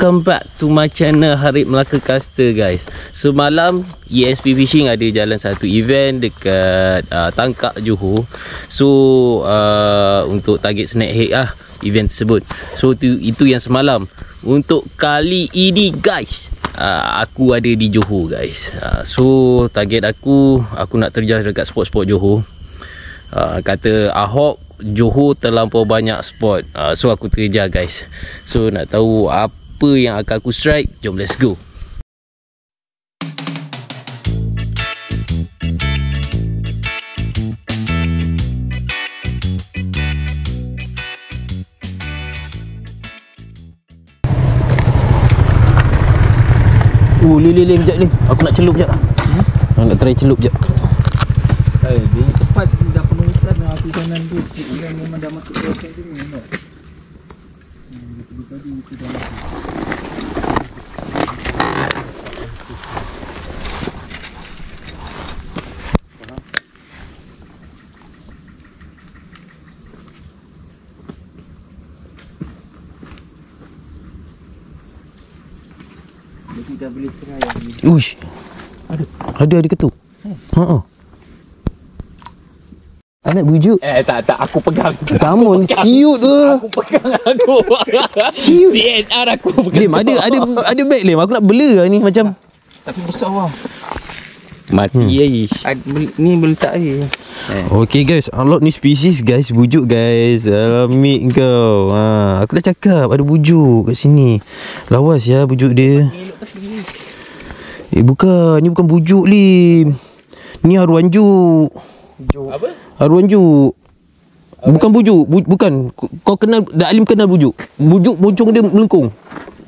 Welcome back to my channel Harib Melaka Caster guys. Semalam ESP Fishing ada jalan satu event dekat Tangkak Johor. So untuk target snakehead event tersebut. So itu yang semalam. Untuk kali ini guys, aku ada di Johor guys. So target aku nak terjah dekat spot-spot Johor. Kata Ahok Johor terlampau banyak spot. So aku terjah guys. So nak tahu apa yang akan aku strike, jom let's go. Lilin sekejap ni. Aku nak celup sekejap. Nak try celup sekejap. Dia cepat dah penuh ikan dah. Api kanan tu ikan memang dah masuk ke ikan tu ni. Tadi itu dah masuk. Kita boleh try lagi. Uish. Ada ketuk. Anak bujuk. Tak aku pegang. Kamu ni siut ke? Aku pegang aku. Siut. CSR aku pegang. Lim, ada bag Lim. Aku nak bela lah ni macam. Tapi besar bang. Mati Ni meletak air. Okay guys, unlock ni spesies guys. Bujuk guys. Alamik kau. Aku dah cakap ada bujuk kat sini. Lawas ya bujuk dia. Bukan. Ni bukan bujuk Lim. Ni haruanjuk. Apa? Haruanjuk. Bukan bujuk. Bukan. Kau kenal, Dak Alim kenal bujuk. Bujuk moncong dia melengkung.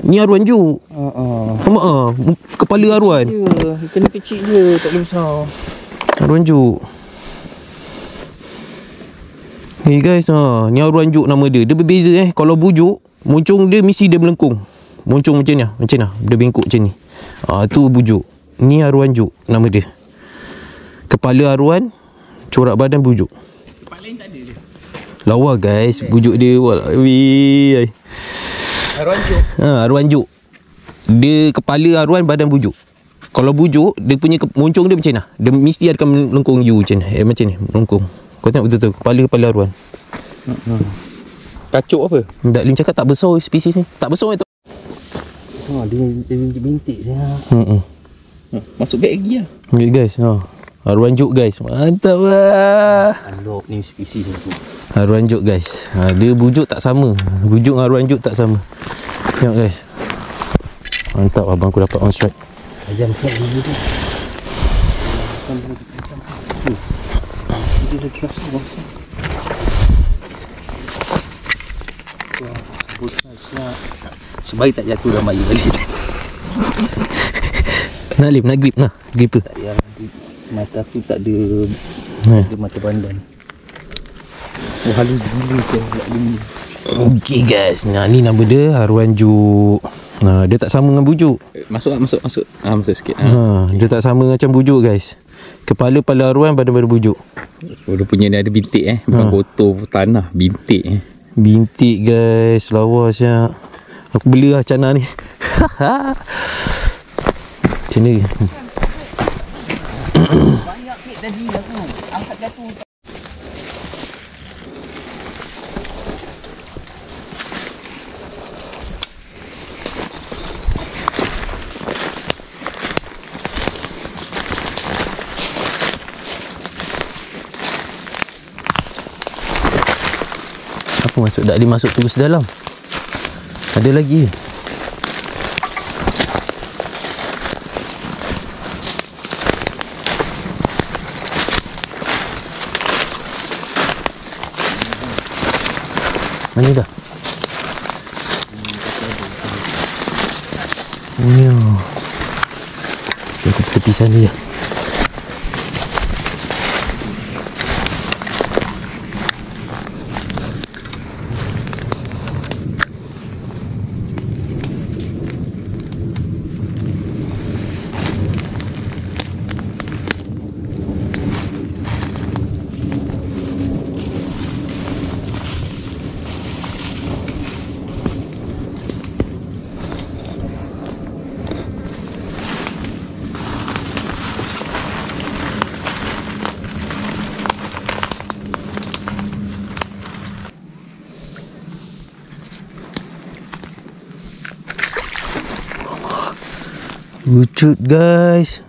Ni haruanjuk. Kepala haruan. Kena kecil je, tak boleh besar. Haruanjuk. Ni guys, ni haruanjuk nama dia. Dia berbeza Kalau bujuk, moncong dia mesti dia melengkung. Moncong macam ni. Dia bengkok macam ni. Tu bujuk. Ni haruanjuk nama dia. Kepala haruan, corak badan bujuk. Tempat lain tak ada je. Lawa guys, bujuk dia. Walawi. Haruanjuk. Haruanjuk. Dia kepala haruan, badan bujuk. Kalau bujuk, dia punya moncong dia macam ni. Dia mesti akan melengkung you macam ni. Macam ni, melengkung. Kau tengok betul-betul kepala haruan. Kacuk apa? Dak Lim cakap tak besar spesies ni. Tak besar tu. Dia bintik saya. Masuk beg lagi lah. Okay guys, haruanjuk guys. Mantap lah. Unlock ni spesies tu. Haruanjuk guys. Dia bujuk tak sama. Bujuk dengan haruanjuk tak sama. Tengok guys. Mantap abang aku dapat on strike. Ayam siap dulu tu. Dia lagi kasar bang. Sebaik tak jatuh dalam air balik. Nak Lim, nak grip lah. Gripper. Tak payah grip. Mata aku tak ada. Dia mata pandan. Halus gila je. Okay guys. Ni nama dia haruanjuk. Dia tak sama dengan bujuk. Masuk. Masuk sikit. Dia tak sama macam bujuk guys. Kepala haruan, badan bujuk. Dia punya ni ada bintik bukan kotor tanah, bintik Bintik guys, lawas ya. Aku beli lah cana ni. Macam ni. Banyak kek tadi aku angkat jatuh. Apa masuk? Dak Lim masuk terus dalam. Ada lagi. Mana dah? Punya. Aku tepi sana je. Lucut guys.